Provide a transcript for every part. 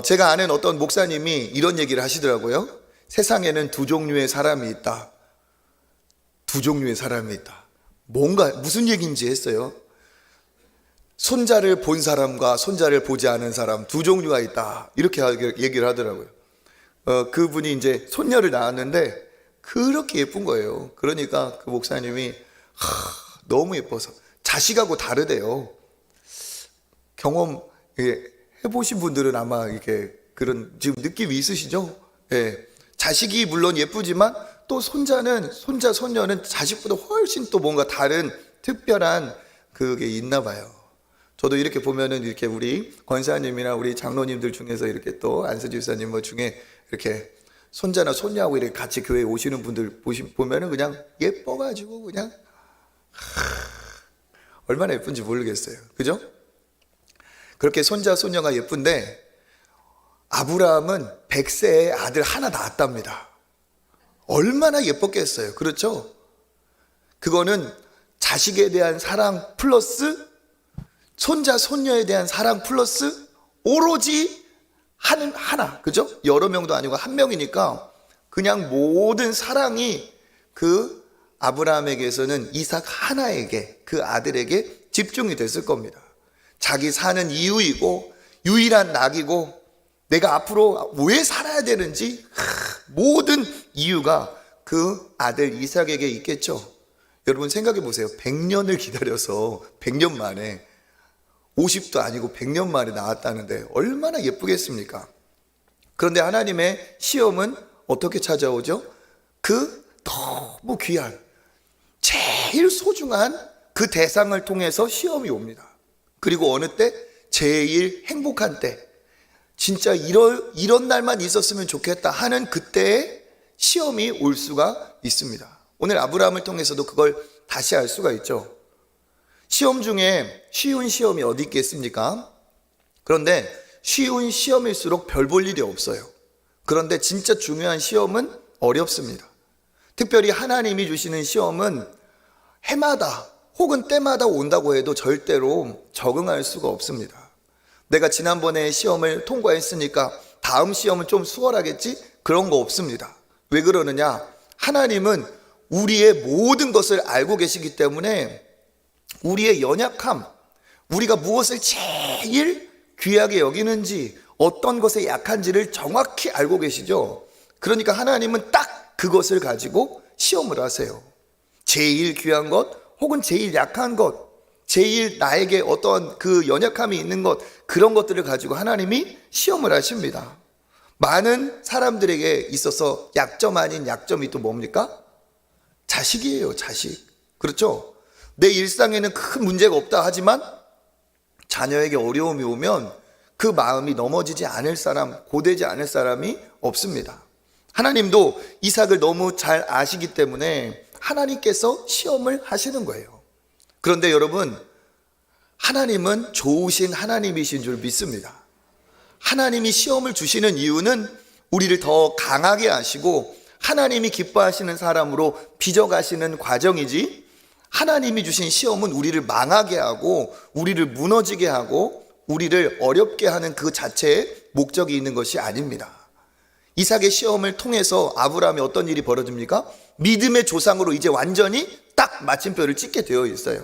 제가 아는 어떤 목사님이 이런 얘기를 하시더라고요. 세상에는 두 종류의 사람이 있다. 두 종류의 사람이 있다. 뭔가 무슨 얘기인지 했어요. 손자를 본 사람과 손자를 보지 않은 사람 두 종류가 있다. 이렇게 얘기를 하더라고요. 그분이 이제 손녀를 낳았는데 그렇게 예쁜 거예요. 그러니까 그 목사님이 너무 예뻐서 자식하고 다르대요. 경험 해보신 분들은 아마 이렇게 그런 지금 느낌이 있으시죠? 예. 자식이 물론 예쁘지만 또 손자, 손녀는 자식보다 훨씬 또 뭔가 다른 특별한 그게 있나 봐요. 저도 이렇게 보면은 이렇게 우리 권사님이나 우리 장로님들 중에서 이렇게 또 안수지 집사님 뭐 중에 이렇게 손자나 손녀하고 이렇게 같이 교회에 오시는 분들 보면은 그냥 예뻐가지고 그냥 얼마나 예쁜지 모르겠어요. 그죠? 그렇게 손자, 손녀가 예쁜데 아브라함은 100세에 아들 하나 낳았답니다. 얼마나 예뻤겠어요. 그렇죠? 그거는 자식에 대한 사랑 플러스 손자, 손녀에 대한 사랑 플러스 오로지 하나. 그죠? 여러 명도 아니고 한 명이니까 그냥 모든 사랑이 그 아브라함에게서는 이삭 하나에게, 그 아들에게 집중이 됐을 겁니다. 자기 사는 이유이고 유일한 낙이고 내가 앞으로 왜 살아야 되는지 모든 이유가 그 아들 이삭에게 있겠죠. 여러분 생각해 보세요. 100년을 기다려서 100년 만에 50도 아니고 100년 만에 나왔다는데 얼마나 예쁘겠습니까? 그런데 하나님의 시험은 어떻게 찾아오죠? 그 너무 귀한 제일 소중한 그 대상을 통해서 시험이 옵니다. 그리고 어느 때? 제일 행복한 때, 진짜 이런 날만 있었으면 좋겠다 하는 그때에 시험이 올 수가 있습니다. 오늘 아브라함을 통해서도 그걸 다시 알 수가 있죠. 시험 중에 쉬운 시험이 어디 있겠습니까? 그런데 쉬운 시험일수록 별 볼 일이 없어요. 그런데 진짜 중요한 시험은 어렵습니다. 특별히 하나님이 주시는 시험은 해마다 혹은 때마다 온다고 해도 절대로 적응할 수가 없습니다. 내가 지난번에 시험을 통과했으니까 다음 시험은 좀 수월하겠지? 그런 거 없습니다. 왜 그러느냐? 하나님은 우리의 모든 것을 알고 계시기 때문에 우리의 연약함, 우리가 무엇을 제일 귀하게 여기는지, 어떤 것에 약한지를 정확히 알고 계시죠. 그러니까 하나님은 딱 그것을 가지고 시험을 하세요. 제일 귀한 것 혹은 제일 약한 것, 제일 나에게 어떤 그 연약함이 있는 것, 그런 것들을 가지고 하나님이 시험을 하십니다. 많은 사람들에게 있어서 약점 아닌 약점이 또 뭡니까? 자식이에요. 자식. 그렇죠? 내 일상에는 큰 문제가 없다 하지만 자녀에게 어려움이 오면 그 마음이 넘어지지 않을 사람, 고되지 않을 사람이 없습니다. 하나님도 이삭을 너무 잘 아시기 때문에 하나님께서 시험을 하시는 거예요. 그런데 여러분, 하나님은 좋으신 하나님이신 줄 믿습니다. 하나님이 시험을 주시는 이유는 우리를 더 강하게 하시고 하나님이 기뻐하시는 사람으로 빚어가시는 과정이지, 하나님이 주신 시험은 우리를 망하게 하고 우리를 무너지게 하고 우리를 어렵게 하는 그 자체의 목적이 있는 것이 아닙니다. 이삭의 시험을 통해서 아브라함이 어떤 일이 벌어집니까? 믿음의 조상으로 이제 완전히 딱 마침표를 찍게 되어 있어요.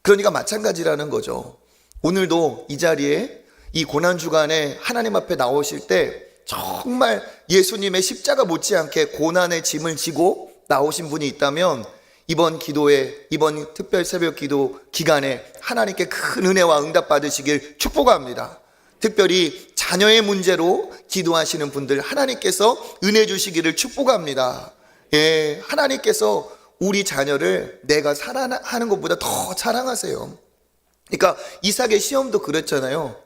그러니까 마찬가지라는 거죠. 오늘도 이 자리에 이 고난주간에 하나님 앞에 나오실 때 정말 예수님의 십자가 못지않게 고난의 짐을 지고 나오신 분이 있다면 이번 기도에, 이번 특별 새벽 기도 기간에 하나님께 큰 은혜와 응답 받으시길 축복합니다. 특별히 자녀의 문제로 기도하시는 분들 하나님께서 은혜 주시기를 축복합니다. 예, 하나님께서 우리 자녀를 내가 사랑하는 것보다 더 사랑하세요. 그러니까 이삭의 시험도 그랬잖아요.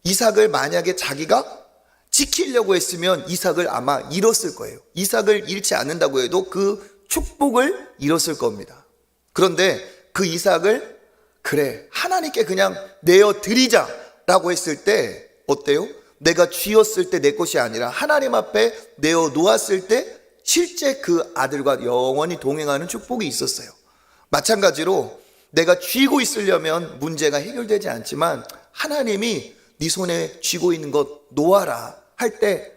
이삭을 만약에 자기가 지키려고 했으면 이삭을 아마 잃었을 거예요. 이삭을 잃지 않는다고 해도 그 축복을 잃었을 겁니다. 그런데 그 이삭을 그래 하나님께 그냥 내어드리자라고 했을 때 어때요? 내가 쥐었을 때 내 것이 아니라 하나님 앞에 내어놓았을 때 실제 그 아들과 영원히 동행하는 축복이 있었어요. 마찬가지로 내가 쥐고 있으려면 문제가 해결되지 않지만 하나님이 네 손에 쥐고 있는 것 놓아라 할 때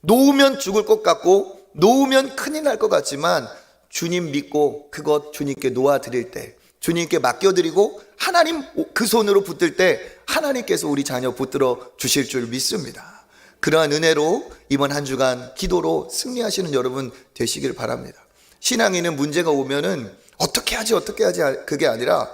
놓으면 죽을 것 같고 놓으면 큰일 날 것 같지만 주님 믿고 그것 주님께 놓아드릴 때, 주님께 맡겨드리고 하나님 그 손으로 붙들 때 하나님께서 우리 자녀 붙들어 주실 줄 믿습니다. 그러한 은혜로 이번 한 주간 기도로 승리하시는 여러분 되시길 바랍니다. 신앙에는 문제가 오면은 어떻게 하지 그게 아니라,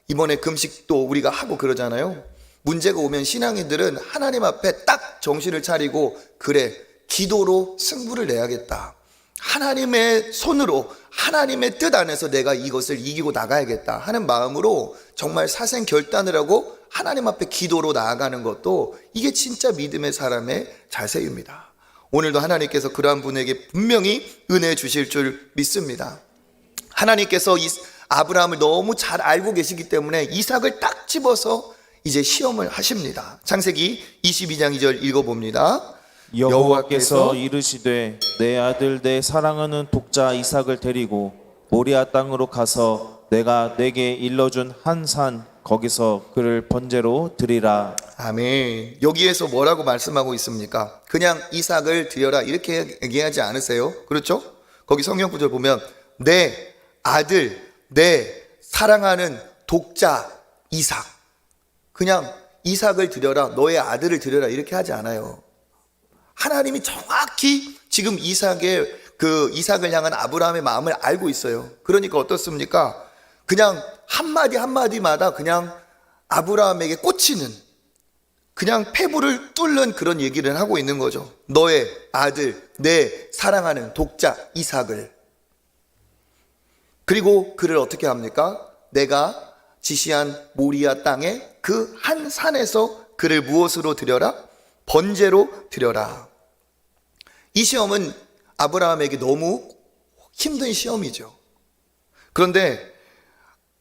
이번에 금식도 우리가 하고 그러잖아요. 문제가 오면 신앙인들은 하나님 앞에 딱 정신을 차리고, 그래, 기도로 승부를 내야겠다, 하나님의 손으로 하나님의 뜻 안에서 내가 이것을 이기고 나가야겠다 하는 마음으로 정말 사생 결단을 하고 하나님 앞에 기도로 나아가는 것도, 이게 진짜 믿음의 사람의 자세입니다. 오늘도 하나님께서 그러한 분에게 분명히 은혜 주실 줄 믿습니다. 하나님께서 아브라함을 너무 잘 알고 계시기 때문에 이삭을 딱 집어서 이제 시험을 하십니다. 창세기 22장 2절 읽어봅니다. 여호와께서 이르시되 내 아들 내 사랑하는 독자 이삭을 데리고 모리아 땅으로 가서 내가 내게 일러준 한 산 거기서 그를 번제로 드리라. 아멘. 여기에서 뭐라고 말씀하고 있습니까? 그냥 이삭을 드려라 이렇게 얘기하지 않으세요? 그렇죠? 거기 성경 구절 보면 내 아들 내 사랑하는 독자 이삭, 그냥 이삭을 드려라, 너의 아들을 드려라 이렇게 하지 않아요. 하나님이 정확히 지금 이삭을 향한 아브라함의 마음을 알고 있어요. 그러니까 어떻습니까? 그냥 한마디 한마디마다 그냥 아브라함에게 꽂히는, 그냥 폐부를 뚫는 그런 얘기를 하고 있는 거죠. 너의 아들, 내 사랑하는 독자 이삭을. 그리고 그를 어떻게 합니까? 내가 지시한 모리아 땅의 그 한 산에서 그를 무엇으로 드려라? 번제로 드려라. 이 시험은 아브라함에게 너무 힘든 시험이죠. 그런데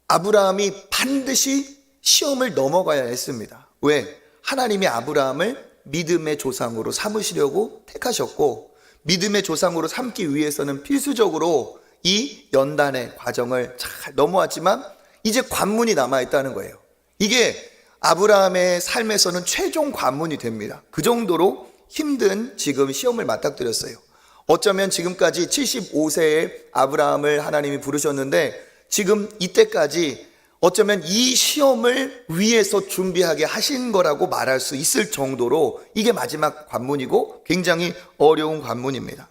아브라함이 반드시 시험을 넘어가야 했습니다. 왜? 하나님이 아브라함을 믿음의 조상으로 삼으시려고 택하셨고, 믿음의 조상으로 삼기 위해서는 필수적으로 이 연단의 과정을 잘 넘어왔지만 이제 관문이 남아있다는 거예요. 이게 아브라함의 삶에서는 최종 관문이 됩니다. 그 정도로 힘든 지금 시험을 맞닥뜨렸어요. 어쩌면 지금까지 75세의 아브라함을 하나님이 부르셨는데, 지금 이때까지 어쩌면 이 시험을 위해서 준비하게 하신 거라고 말할 수 있을 정도로 이게 마지막 관문이고 굉장히 어려운 관문입니다.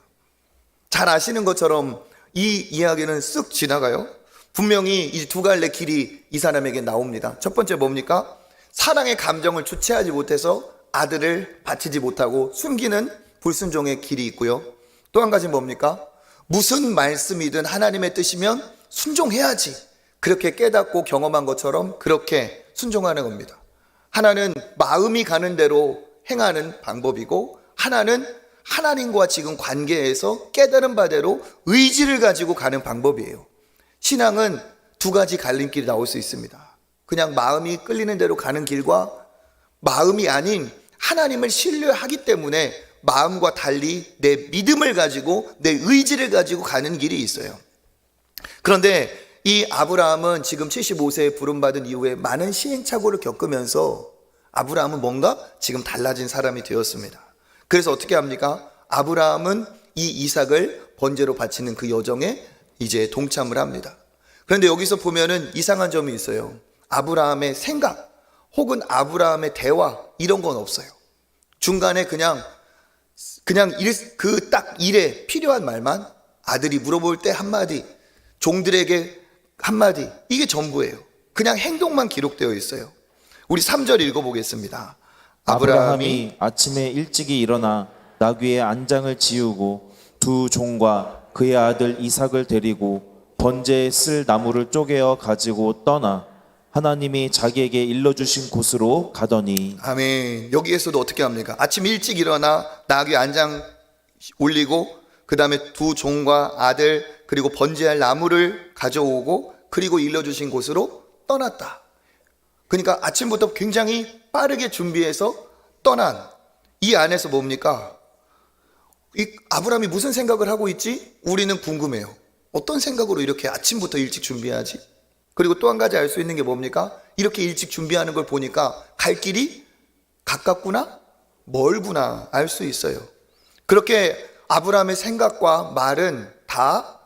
잘 아시는 것처럼 이 이야기는 쓱 지나가요. 분명히 이 두 갈래 길이 이 사람에게 나옵니다. 첫 번째 뭡니까? 사랑의 감정을 주체하지 못해서 아들을 바치지 못하고 숨기는 불순종의 길이 있고요. 또 한 가지 뭡니까? 무슨 말씀이든 하나님의 뜻이면 순종해야지, 그렇게 깨닫고 경험한 것처럼 그렇게 순종하는 겁니다. 하나는 마음이 가는 대로 행하는 방법이고, 하나는 하나님과 지금 관계에서 깨달은 바대로 의지를 가지고 가는 방법이에요. 신앙은 두 가지 갈림길이 나올 수 있습니다. 그냥 마음이 끌리는 대로 가는 길과, 마음이 아닌 하나님을 신뢰하기 때문에 마음과 달리 내 믿음을 가지고 내 의지를 가지고 가는 길이 있어요. 그런데 이 아브라함은 지금 75세에 부름받은 이후에 많은 시행착오를 겪으면서 아브라함은 뭔가 지금 달라진 사람이 되었습니다. 그래서 어떻게 합니까? 아브라함은 이 이삭을 번제로 바치는 그 여정에 이제 동참을 합니다. 그런데 여기서 보면은 이상한 점이 있어요. 아브라함의 생각 혹은 아브라함의 대화 이런 건 없어요. 중간에 그냥 그 딱 일에 필요한 말만, 아들이 물어볼 때 한마디, 종들에게 한마디, 이게 전부예요. 그냥 행동만 기록되어 있어요. 우리 3절 읽어보겠습니다. 아브라함이 아침에 일찍이 일어나 나귀의 안장을 지우고 두 종과 그의 아들 이삭을 데리고 번제에 쓸 나무를 쪼개어 가지고 떠나 하나님이 자기에게 일러주신 곳으로 가더니. 아멘. 여기에서도 어떻게 합니까? 아침 일찍 일어나 나귀 안장 올리고 그 다음에 두 종과 아들 그리고 번제할 나무를 가져오고 그리고 일러주신 곳으로 떠났다. 그러니까 아침부터 굉장히 빠르게 준비해서 떠난 이 안에서 뭡니까? 이 아브라함이 무슨 생각을 하고 있지? 우리는 궁금해요. 어떤 생각으로 이렇게 아침부터 일찍 준비하지? 그리고 또 한 가지 알 수 있는 게 뭡니까? 이렇게 일찍 준비하는 걸 보니까 갈 길이 가깝구나, 멀구나 알 수 있어요. 그렇게 아브라함의 생각과 말은 다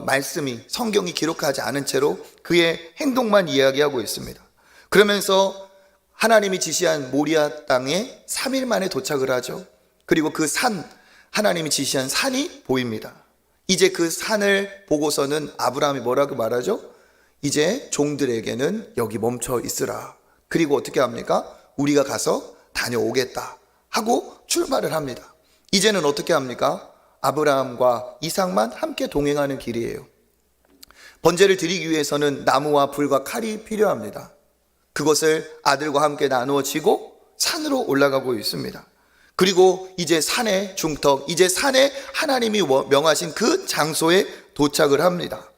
말씀이 성경이 기록하지 않은 채로 그의 행동만 이야기하고 있습니다. 그러면서 하나님이 지시한 모리아 땅에 3일 만에 도착을 하죠. 그리고 그 하나님이 지시한 산이 보입니다. 이제 그 산을 보고서는 아브라함이 뭐라고 말하죠? 이제 종들에게는 여기 멈춰 있으라. 그리고 어떻게 합니까? 우리가 가서 다녀오겠다 하고 출발을 합니다. 이제는 어떻게 합니까? 아브라함과 이삭만 함께 동행하는 길이에요. 번제를 드리기 위해서는 나무와 불과 칼이 필요합니다. 그것을 아들과 함께 나누어지고 산으로 올라가고 있습니다. 그리고 이제 산의 중턱, 이제 산에 하나님이 명하신 그 장소에 도착을 합니다.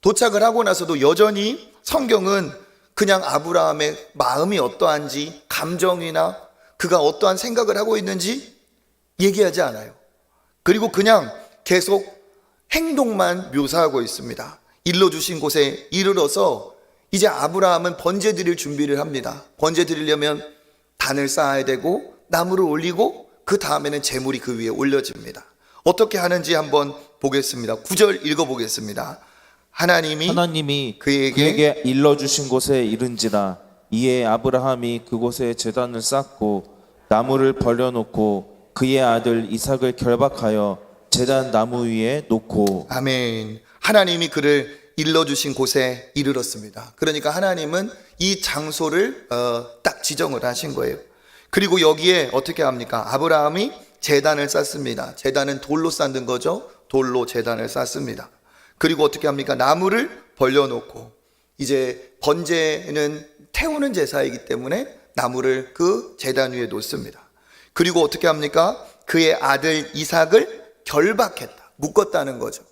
도착을 하고 나서도 여전히 성경은 그냥 아브라함의 마음이 어떠한지, 감정이나 그가 어떠한 생각을 하고 있는지 얘기하지 않아요. 그리고 그냥 계속 행동만 묘사하고 있습니다. 일러주신 곳에 이르러서 이제 아브라함은 번제 드릴 준비를 합니다. 번제 드리려면 단을 쌓아야 되고 나무를 올리고 그 다음에는 제물이 그 위에 올려집니다. 어떻게 하는지 한번 보겠습니다. 9절 읽어보겠습니다. 하나님이 그에게 일러주신 곳에 이른지라. 이에 아브라함이 그곳에 제단을 쌓고 나무를 벌려놓고 그의 아들 이삭을 결박하여 제단 나무 위에 놓고. 아멘. 하나님이 그를 일러주신 곳에 이르렀습니다. 그러니까 하나님은 이 장소를 딱 지정을 하신 거예요. 그리고 여기에 어떻게 합니까? 아브라함이 제단을 쌓습니다. 제단은 돌로 쌓는 거죠. 돌로 제단을 쌓습니다. 그리고 어떻게 합니까? 나무를 벌려놓고, 이제 번제는 태우는 제사이기 때문에 나무를 그 제단 위에 놓습니다. 그리고 어떻게 합니까? 그의 아들 이삭을 결박했다. 묶었다는 거죠.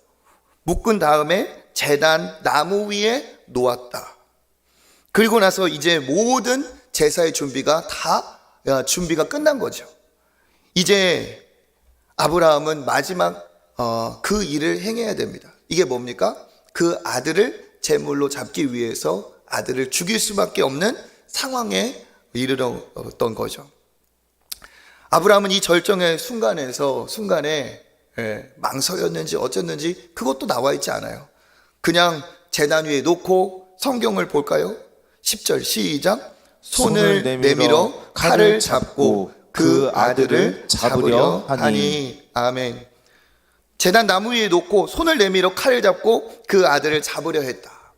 묶은 다음에 제단 나무 위에 놓았다. 그리고 나서 이제 모든 제사의 준비가 끝난 거죠. 이제 아브라함은 마지막 그 일을 행해야 됩니다. 이게 뭡니까? 그 아들을 제물로 잡기 위해서 아들을 죽일 수밖에 없는 상황에 이르렀던 거죠. 아브라함은 이 절정의 순간에 망설였는지 어쨌는지 그것도 나와 있지 않아요. 그냥 제단 위에 놓고 성경을 볼까요? 10절 시작. 손을 내밀어 칼을 잡고 그 아들을 잡으려 하니. 아멘. 제단 나무 위에 놓고 손을 내밀어 칼을 잡고 그 아들을 잡으려 했다.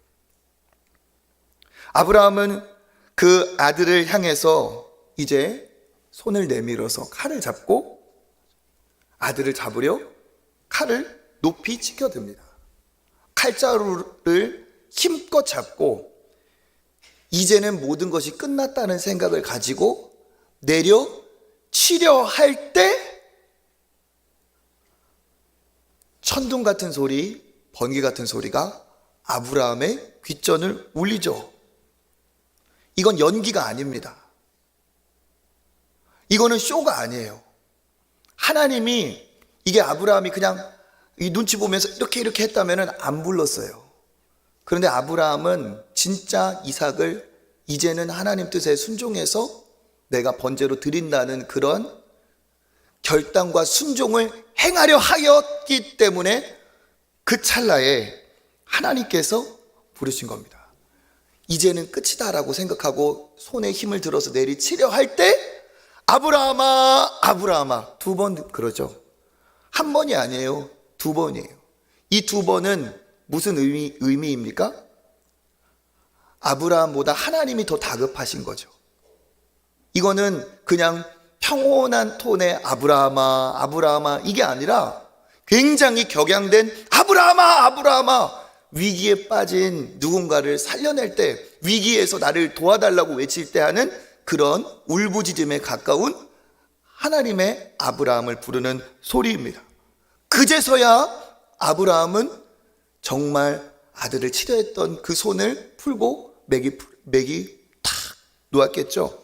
아브라함은 그 아들을 향해서 이제 손을 내밀어서 칼을 잡고 아들을 잡으려 칼을 높이 치켜듭니다. 칼자루를 힘껏 잡고 이제는 모든 것이 끝났다는 생각을 가지고 내려 치려 할 때 천둥 같은 소리, 번개 같은 소리가 아브라함의 귓전을 울리죠. 이건 연기가 아닙니다. 이거는 쇼가 아니에요. 하나님이 이게 아브라함이 그냥 이 눈치 보면서 이렇게 했다면 안 불렀어요. 그런데 아브라함은 진짜 이삭을 이제는 하나님 뜻에 순종해서 내가 번제로 드린다는 그런 결단과 순종을 행하려 하였기 때문에 그 찰나에 하나님께서 부르신 겁니다. 이제는 끝이다라고 생각하고 손에 힘을 들어서 내리치려 할 때 아브라함아, 아브라함아, 2번 그러죠. 한 번이 아니에요. 2번이에요. 이 2번은 무슨 의미입니까? 아브라함보다 하나님이 더 다급하신 거죠. 이거는 그냥 평온한 톤의 아브라함아, 아브라함아 이게 아니라 굉장히 격양된 아브라함아, 아브라함아, 위기에 빠진 누군가를 살려낼 때, 위기에서 나를 도와달라고 외칠 때 하는 그런 울부짖음에 가까운 하나님의 아브라함을 부르는 소리입니다. 그제서야 아브라함은 정말 아들을 치려했던 그 손을 풀고 맥이 탁 놓았겠죠.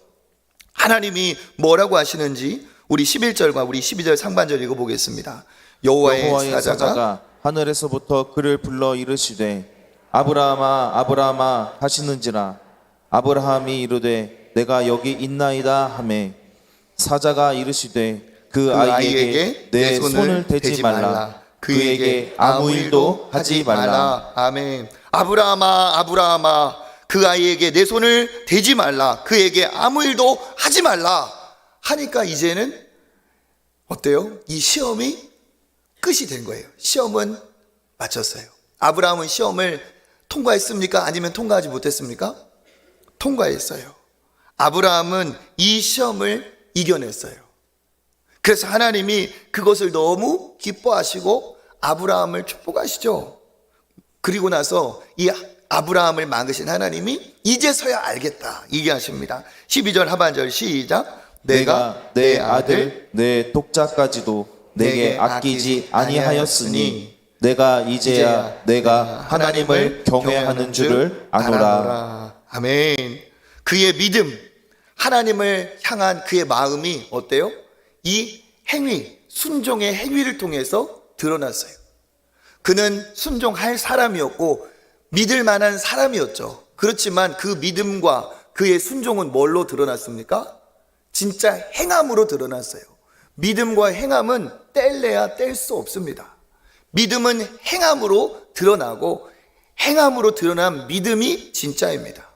하나님이 뭐라고 하시는지 우리 11절과 우리 12절 상반절 읽어보겠습니다. 여호와의 사자가 하늘에서부터 그를 불러 이르시되 아브라함아, 아브라함아 하시는지라. 아브라함이 이르되 내가 여기 있나이다 하매 사자가 이르시되 그 아이에게 내 손을 대지 말라. 그에게 아무 일도 하지 말라. 아멘. 아브라함아, 아브라함아, 그 아이에게 내 손을 대지 말라. 그에게 아무 일도 하지 말라. 하니까 이제는 어때요? 이 시험이 끝이 된 거예요. 시험은 마쳤어요. 아브라함은 시험을 통과했습니까? 아니면 통과하지 못했습니까? 통과했어요. 아브라함은 이 시험을 이겨냈어요. 그래서 하나님이 그것을 너무 기뻐하시고 아브라함을 축복하시죠. 그리고 나서 이 아브라함을 막으신 하나님이 이제서야 알겠다 얘기하십니다. 12절 하반절 시작. 내가 내 아들 내 독자까지도 내게 아끼지 아니하였으니 내가 이제야 내가 하나님을 경외하는 줄을 아노라. 아멘. 그의 믿음, 하나님을 향한 그의 마음이 어때요? 이 행위, 순종의 행위를 통해서 드러났어요. 그는 순종할 사람이었고 믿을 만한 사람이었죠. 그렇지만 그 믿음과 그의 순종은 뭘로 드러났습니까? 진짜 행함으로 드러났어요. 믿음과 행함은 뗄래야 뗄 수 없습니다. 믿음은 행함으로 드러나고 행함으로 드러난 믿음이 진짜입니다.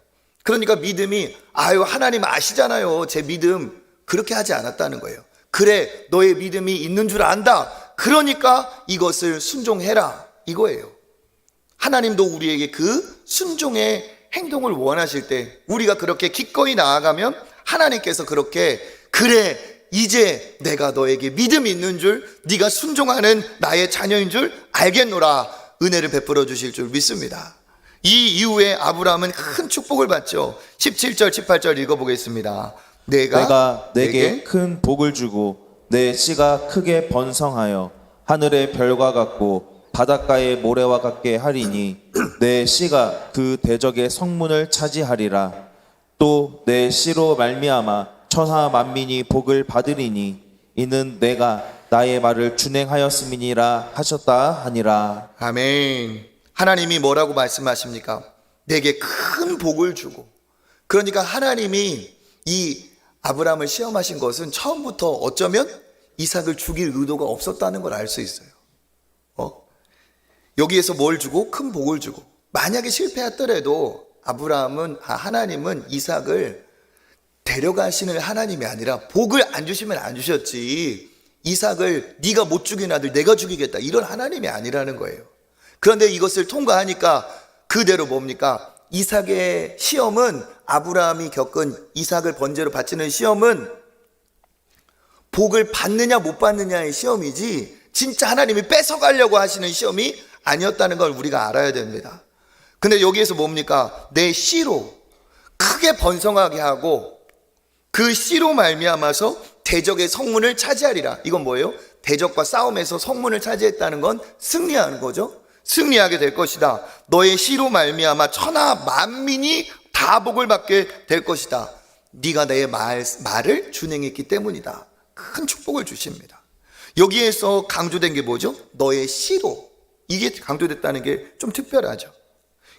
그러니까 믿음이 하나님 아시잖아요. 제 믿음 그렇게 하지 않았다는 거예요. 그래, 너의 믿음이 있는 줄 안다. 그러니까 이것을 순종해라 이거예요. 하나님도 우리에게 그 순종의 행동을 원하실 때 우리가 그렇게 기꺼이 나아가면 하나님께서 그렇게 그래, 이제 내가 너에게 믿음이 있는 줄, 네가 순종하는 나의 자녀인 줄 알겠노라 은혜를 베풀어 주실 줄 믿습니다. 이 이후에 아브라함은 큰 축복을 받죠. 17절 18절 읽어보겠습니다. 내가 내게 큰 복을 주고 내 씨가 크게 번성하여 하늘의 별과 같고 바닷가의 모래와 같게 하리니 내 씨가 그 대적의 성문을 차지하리라. 또 내 씨로 말미암아 천하 만민이 복을 받으리니 이는 내가 나의 말을 준행하였음이니라 하셨다 하니라. 아멘. 하나님이 뭐라고 말씀하십니까? 내게 큰 복을 주고. 그러니까 하나님이 이 아브라함을 시험하신 것은 처음부터 어쩌면 이삭을 죽일 의도가 없었다는 걸 알 수 있어요. 여기에서 뭘 주고? 큰 복을 주고. 만약에 실패했더라도 하나님은 이삭을 데려가시는 하나님이 아니라 복을 안 주시면 안 주셨지, 이삭을 네가 못 죽인 아들 내가 죽이겠다 이런 하나님이 아니라는 거예요. 그런데 이것을 통과하니까 그대로 뭡니까? 이삭의 시험은, 아브라함이 겪은 이삭을 번제로 바치는 시험은 복을 받느냐 못 받느냐의 시험이지 진짜 하나님이 뺏어가려고 하시는 시험이 아니었다는 걸 우리가 알아야 됩니다. 근데 여기에서 뭡니까? 내 씨로 크게 번성하게 하고 그 씨로 말미암아서 대적의 성문을 차지하리라. 이건 뭐예요? 대적과 싸움에서 성문을 차지했다는 건 승리하는 거죠. 승리하게 될 것이다. 너의 씨로 말미암아 천하 만민이 다 복을 받게 될 것이다. 네가 내 말을 준행했기 때문이다. 큰 축복을 주십니다. 여기에서 강조된 게 뭐죠? 너의 씨로. 이게 강조됐다는 게 좀 특별하죠.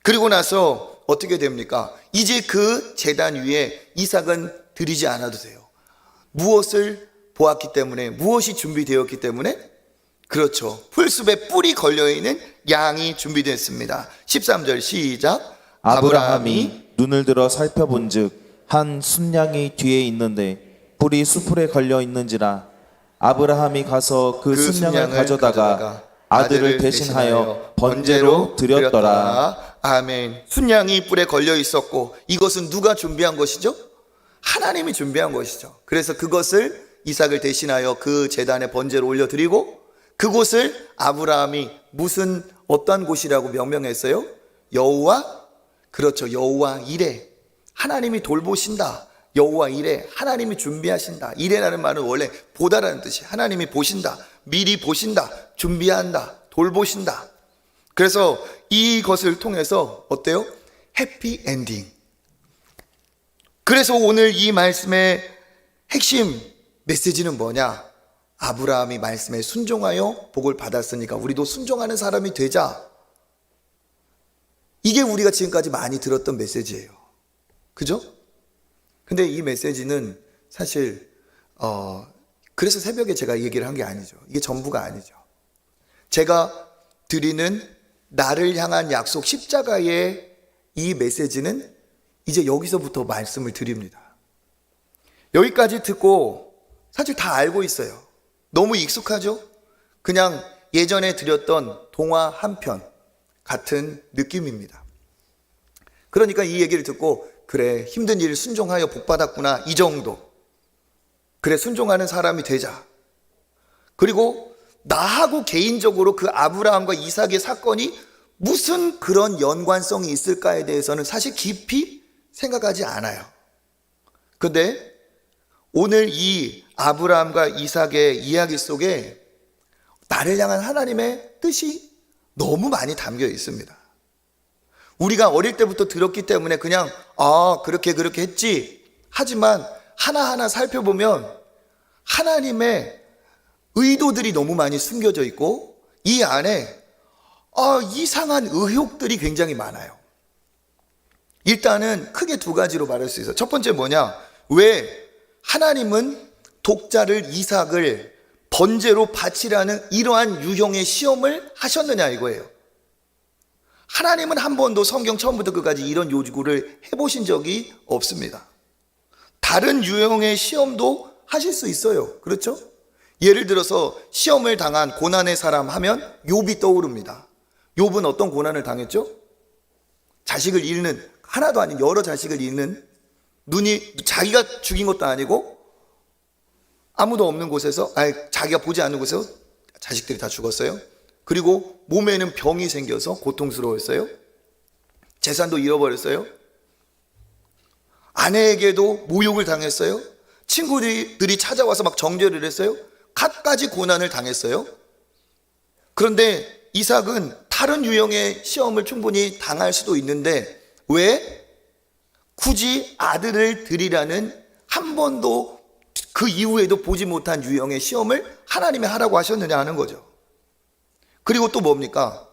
그리고 나서 어떻게 됩니까? 이제 그 제단 위에 이삭은 드리지 않아도 돼요. 무엇을 보았기 때문에, 무엇이 준비되었기 때문에? 그렇죠. 풀숲에 뿔이 걸려있는 양이 준비됐습니다. 13절 시작. 아브라함이 눈을 들어 살펴본즉 한 순양이 뒤에 있는데 뿔이 수풀에 걸려 있는지라. 아브라함이 가서 그 순양을 가져다가 아들을 대신하여 번제로 드렸더라. 아멘. 순양이 뿔에 걸려 있었고 이것은 누가 준비한 것이죠? 하나님이 준비한 것이죠. 그래서 그것을 이삭을 대신하여 그 제단에 번제로 올려드리고, 그곳을 아브라함이 어떤 곳이라고 명명했어요? 여호와, 그렇죠, 여호와 이레. 하나님이 돌보신다. 여호와 이레, 하나님이 준비하신다. 이레라는 말은 원래 보다라는 뜻이, 하나님이 보신다, 미리 보신다, 준비한다, 돌보신다. 그래서 이것을 통해서 어때요? 해피 엔딩. 그래서 오늘 이 말씀의 핵심 메시지는 뭐냐? 아브라함이 말씀에 순종하여 복을 받았으니까 우리도 순종하는 사람이 되자. 이게 우리가 지금까지 많이 들었던 메시지예요. 그죠? 근데 이 메시지는 사실 그래서 새벽에 제가 이 얘기를 한 게 아니죠. 이게 전부가 아니죠. 제가 드리는 나를 향한 약속 십자가의 이 메시지는 이제 여기서부터 말씀을 드립니다. 여기까지 듣고 사실 다 알고 있어요. 너무 익숙하죠? 그냥 예전에 드렸던 동화 한 편 같은 느낌입니다. 그러니까 이 얘기를 듣고 그래, 힘든 일 순종하여 복받았구나, 이 정도. 그래, 순종하는 사람이 되자. 그리고 나하고 개인적으로 그 아브라함과 이삭의 사건이 무슨 그런 연관성이 있을까에 대해서는 사실 깊이 생각하지 않아요. 근데 오늘 이 아브라함과 이삭의 이야기 속에 나를 향한 하나님의 뜻이 너무 많이 담겨 있습니다. 우리가 어릴 때부터 들었기 때문에 그냥 그렇게 했지. 하지만 하나하나 살펴보면 하나님의 의도들이 너무 많이 숨겨져 있고 이 안에 이상한 의혹들이 굉장히 많아요. 일단은 크게 두 가지로 말할 수 있어요. 첫 번째 뭐냐? 왜 하나님은 독자를 이삭을 번제로 바치라는 이러한 유형의 시험을 하셨느냐 이거예요. 하나님은 한 번도 성경 처음부터 끝까지 이런 요구를 해보신 적이 없습니다. 다른 유형의 시험도 하실 수 있어요. 그렇죠? 예를 들어서 시험을 당한 고난의 사람 하면 욥이 떠오릅니다. 욥은 어떤 고난을 당했죠? 자식을 잃는, 하나도 아닌 여러 자식을 잃는, 눈이 자기가 죽인 것도 아니고 아무도 없는 곳에서, 자기가 보지 않는 곳에서 자식들이 다 죽었어요. 그리고 몸에는 병이 생겨서 고통스러웠어요. 재산도 잃어버렸어요. 아내에게도 모욕을 당했어요. 친구들이 찾아와서 막 정죄를 했어요. 갖가지 고난을 당했어요. 그런데 이삭은 다른 유형의 시험을 충분히 당할 수도 있는데 왜 굳이 아들을 드리라는 한 번도 그 이후에도 보지 못한 유형의 시험을 하나님이 하라고 하셨느냐 하는 거죠. 그리고 또 뭡니까?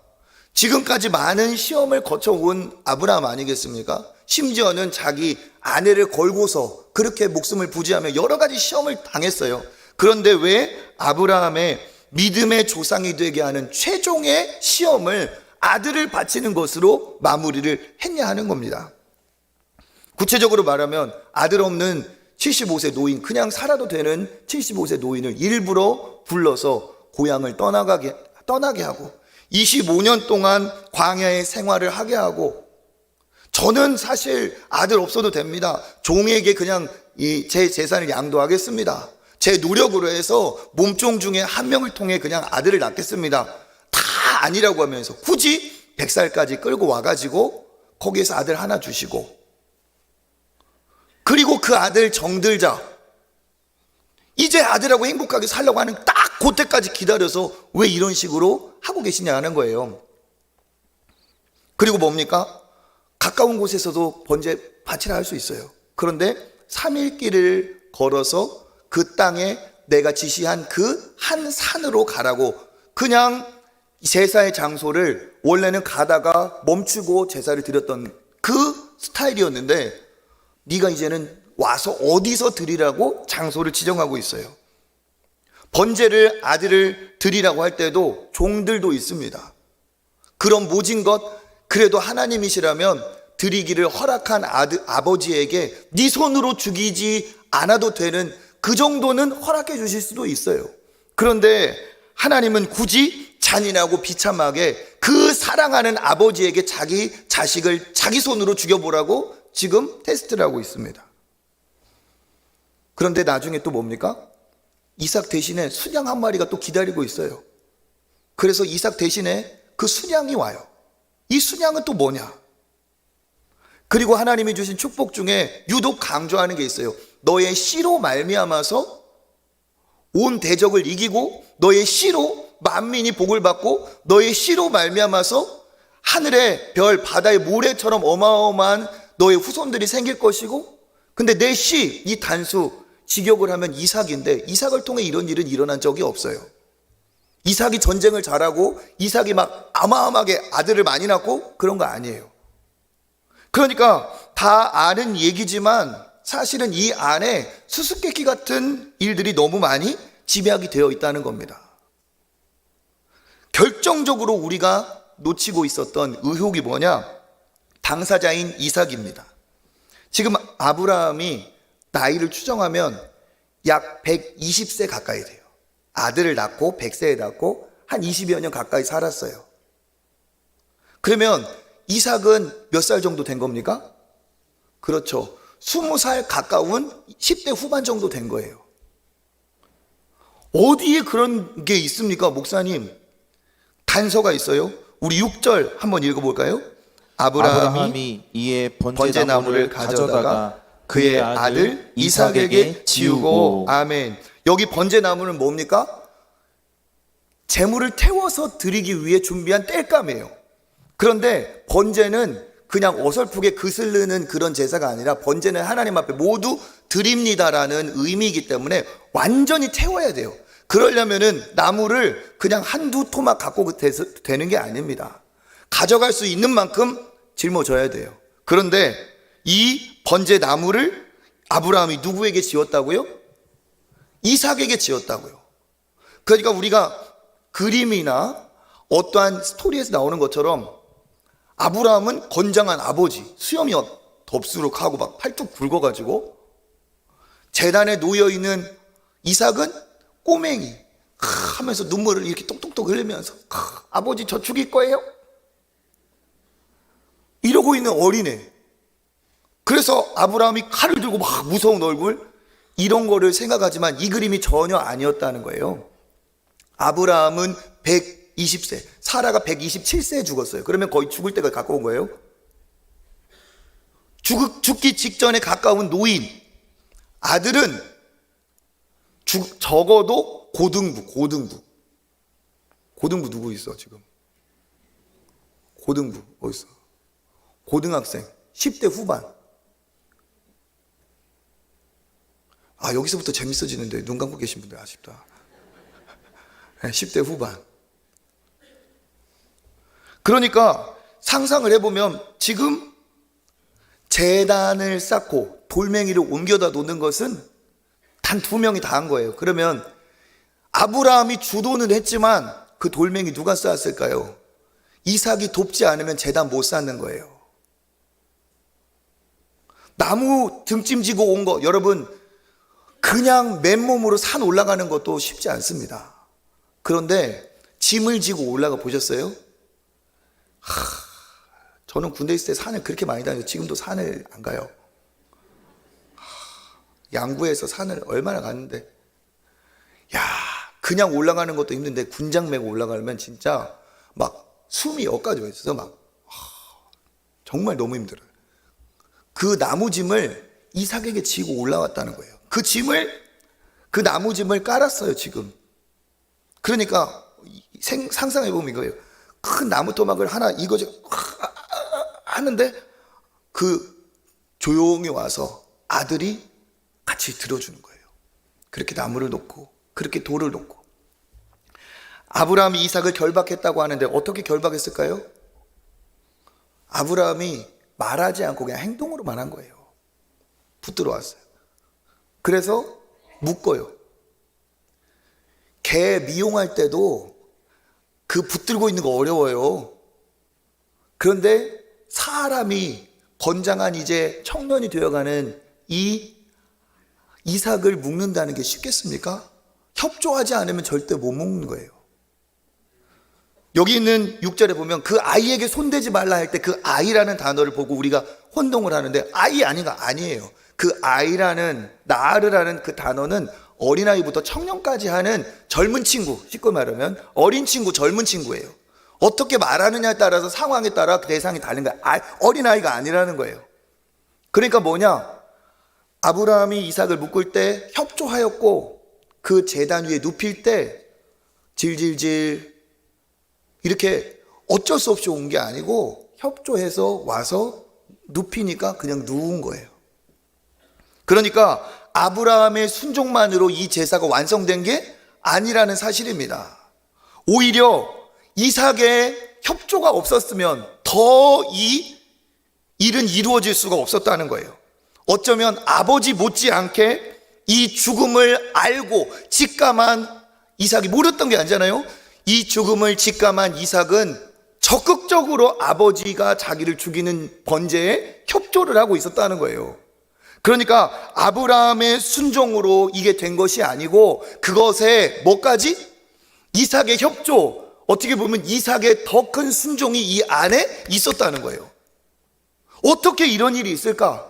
지금까지 많은 시험을 거쳐온 아브라함 아니겠습니까? 심지어는 자기 아내를 걸고서 그렇게 목숨을 부지하며 여러 가지 시험을 당했어요. 그런데 왜 아브라함의 믿음의 조상이 되게 하는 최종의 시험을 아들을 바치는 것으로 마무리를 했냐 하는 겁니다. 구체적으로 말하면 아들 없는 75세 노인, 그냥 살아도 되는 75세 노인을 일부러 불러서 고향을 떠나게 하고 25년 동안 광야의 생활을 하게 하고, 저는 사실 아들 없어도 됩니다. 종에게 그냥 제 재산을 양도하겠습니다. 제 노력으로 해서 몸종 중에 한 명을 통해 그냥 아들을 낳겠습니다. 다 아니라고 하면서 굳이 100살까지 끌고 와가지고 거기에서 아들 하나 주시고, 그리고 그 아들 정들자 이제 아들하고 행복하게 살려고 하는 딱 그때까지 기다려서 왜 이런 식으로 하고 계시냐 하는 거예요. 그리고 뭡니까? 가까운 곳에서도 번제 바치라 할 수 있어요. 그런데 3일 길을 걸어서 그 땅에 내가 지시한 그 한 산으로 가라고, 그냥 제사의 장소를 원래는 가다가 멈추고 제사를 드렸던 그 스타일이었는데 네가 이제는 와서 어디서 드리라고 장소를 지정하고 있어요. 번제를 아들을 드리라고 할 때도 종들도 있습니다. 그런 모진 것, 그래도 하나님이시라면 드리기를 허락한 아버지에게 네 손으로 죽이지 않아도 되는 그 정도는 허락해 주실 수도 있어요. 그런데 하나님은 굳이 잔인하고 비참하게 그 사랑하는 아버지에게 자기 자식을 자기 손으로 죽여보라고 지금 테스트를 하고 있습니다. 그런데 나중에 또 뭡니까? 이삭 대신에 순양 한 마리가 또 기다리고 있어요. 그래서 이삭 대신에 그 순양이 와요. 이 순양은 또 뭐냐? 그리고 하나님이 주신 축복 중에 유독 강조하는 게 있어요. 너의 씨로 말미암아서 온 대적을 이기고 너의 씨로 만민이 복을 받고 너의 씨로 말미암아서 하늘의 별, 바다의 모래처럼 어마어마한 너의 후손들이 생길 것이고, 근데 내 씨, 이 단수 직역을 하면 이삭인데 이삭을 통해 이런 일은 일어난 적이 없어요. 이삭이 전쟁을 잘하고 이삭이 막 어마어마하게 아들을 많이 낳고 그런 거 아니에요. 그러니까 다 아는 얘기지만 사실은 이 안에 수수께끼 같은 일들이 너무 많이 집약이 되어 있다는 겁니다. 결정적으로 우리가 놓치고 있었던 의혹이 뭐냐? 당사자인 이삭입니다. 지금 아브라함이 나이를 추정하면 약 120세 가까이 돼요. 아들을 낳고 100세에 낳고 한 20여 년 가까이 살았어요. 그러면 이삭은 몇 살 정도 된 겁니까? 그렇죠. 20살 가까운 10대 후반 정도 된 거예요. 어디에 그런 게 있습니까, 목사님? 단서가 있어요. 우리 6절 한번 읽어볼까요? 아브라함이 이에 번제나무를 가져다가 그의 아들 이삭에게 지우고. 아멘. 여기 번제나무는 뭡니까? 제물을 태워서 드리기 위해 준비한 땔감이에요. 그런데 번제는 그냥 어설프게 그슬르는 그런 제사가 아니라 번제는 하나님 앞에 모두 드립니다라는 의미이기 때문에 완전히 태워야 돼요. 그러려면은 나무를 그냥 한두 토막 갖고 되는 게 아닙니다. 가져갈 수 있는 만큼 짊어져야 돼요. 그런데 이 번제 나무를 아브라함이 누구에게 지었다고요? 이삭에게 지었다고요. 그러니까 우리가 그림이나 어떠한 스토리에서 나오는 것처럼 아브라함은 건장한 아버지, 수염이 덥수룩하고 막 팔뚝 굵어가지고, 제단에 놓여있는 이삭은 꼬맹이 하면서 눈물을 이렇게 똑똑똑 흘리면서 아버지 저 죽일 거예요? 이러고 있는 어린애. 그래서 아브라함이 칼을 들고 막 무서운 얼굴, 이런 거를 생각하지만 이 그림이 전혀 아니었다는 거예요. 아브라함은 120세, 사라가 127세에 죽었어요. 그러면 거의 죽을 때가 가까운 거예요. 죽기 직전에 가까운 노인. 아들은 적어도 고등부 누구 있어 지금? 고등부 어디 있어? 고등학생 10대 후반. 아, 여기서부터 재밌어지는데 눈 감고 계신 분들 아쉽다. 10대 후반. 그러니까 상상을 해보면 지금 제단을 쌓고 돌멩이를 옮겨다 놓는 것은 단 2명이 다 한 거예요. 그러면 아브라함이 주도는 했지만 그 돌멩이 누가 쌓았을까요? 이삭이 돕지 않으면 제단 못 쌓는 거예요. 나무 등짐 지고 온 거, 여러분 그냥 맨몸으로 산 올라가는 것도 쉽지 않습니다. 그런데 짐을 지고 올라가 보셨어요? 저는 군대 있을 때 산을 그렇게 많이 다녀서 지금도 산을 안 가요. 양구에서 산을 얼마나 갔는데, 야, 그냥 올라가는 것도 힘든데 군장 메고 올라가면 진짜 막 숨이 여기까지 와 있어서 막 정말 너무 힘들어요. 그 나무짐을 이삭에게 지고 올라왔다는 거예요. 그 나무짐을 깔았어요 지금. 그러니까 상상해 보면 이거예요. 큰 나무 토막을 하나 이거지 하는데 그 조용히 와서 아들이 같이 들어주는 거예요. 그렇게 나무를 놓고 그렇게 돌을 놓고. 아브라함이 이삭을 결박했다고 하는데 어떻게 결박했을까요? 아브라함이 말하지 않고 그냥 행동으로 말한 거예요. 붙들어 왔어요. 그래서 묶어요. 개 미용할 때도 그 붙들고 있는 거 어려워요. 그런데 사람이 건장한 이제 청년이 되어가는 이 이삭을 묶는다는 게 쉽겠습니까? 협조하지 않으면 절대 못 묶는 거예요. 여기 있는 6절에 보면 그 아이에게 손대지 말라 할 때 그 아이라는 단어를 보고 우리가 혼동을 하는데 아이 아닌가? 아니에요. 그 아이라는 나르라는 그 단어는 어린아이부터 청년까지 하는 젊은 친구, 쉽게 말하면 어린 친구, 젊은 친구예요. 어떻게 말하느냐에 따라서 상황에 따라 대상이 다른 거야. 어린아이가 아니라는 거예요. 그러니까 뭐냐? 아브라함이 이삭을 묶을 때 협조하였고 그 제단 위에 눕힐 때 질질질 이렇게 어쩔 수 없이 온 게 아니고 협조해서 와서 눕히니까 그냥 누운 거예요. 그러니까 아브라함의 순종만으로 이 제사가 완성된 게 아니라는 사실입니다. 오히려 이삭의 협조가 없었으면 더 이 일은 이루어질 수가 없었다는 거예요. 어쩌면 아버지 못지않게 이 죽음을 알고 직감한 이삭이 모르던 게 아니잖아요. 이 죽음을 직감한 이삭은 적극적으로 아버지가 자기를 죽이는 번제에 협조를 하고 있었다는 거예요. 그러니까 아브라함의 순종으로 이게 된 것이 아니고 그것에 뭐까지? 이삭의 협조, 어떻게 보면 이삭의 더 큰 순종이 이 안에 있었다는 거예요. 어떻게 이런 일이 있을까?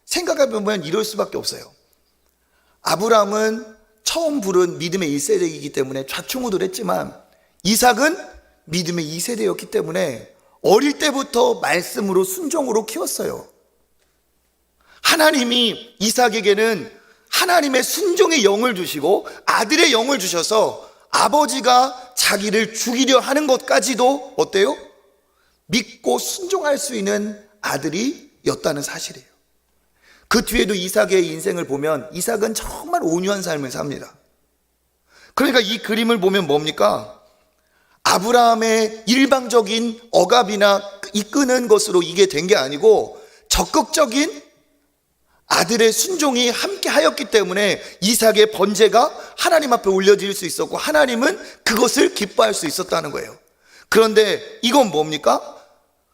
생각해보면 이럴 수밖에 없어요. 아브라함은 처음 부른 믿음의 1세대이기 때문에 좌충우돌했지만 이삭은 믿음의 2세대였기 때문에 어릴 때부터 말씀으로 순종으로 키웠어요. 하나님이 이삭에게는 하나님의 순종의 영을 주시고 아들의 영을 주셔서 아버지가 자기를 죽이려 하는 것까지도 어때요? 믿고 순종할 수 있는 아들이었다는 사실이에요. 그 뒤에도 이삭의 인생을 보면 이삭은 정말 온유한 삶을 삽니다. 그러니까 이 그림을 보면 뭡니까? 아브라함의 일방적인 억압이나 이끄는 것으로 이게 된 게 아니고 적극적인 아들의 순종이 함께 하였기 때문에 이삭의 번제가 하나님 앞에 올려질 수 있었고 하나님은 그것을 기뻐할 수 있었다는 거예요. 그런데 이건 뭡니까?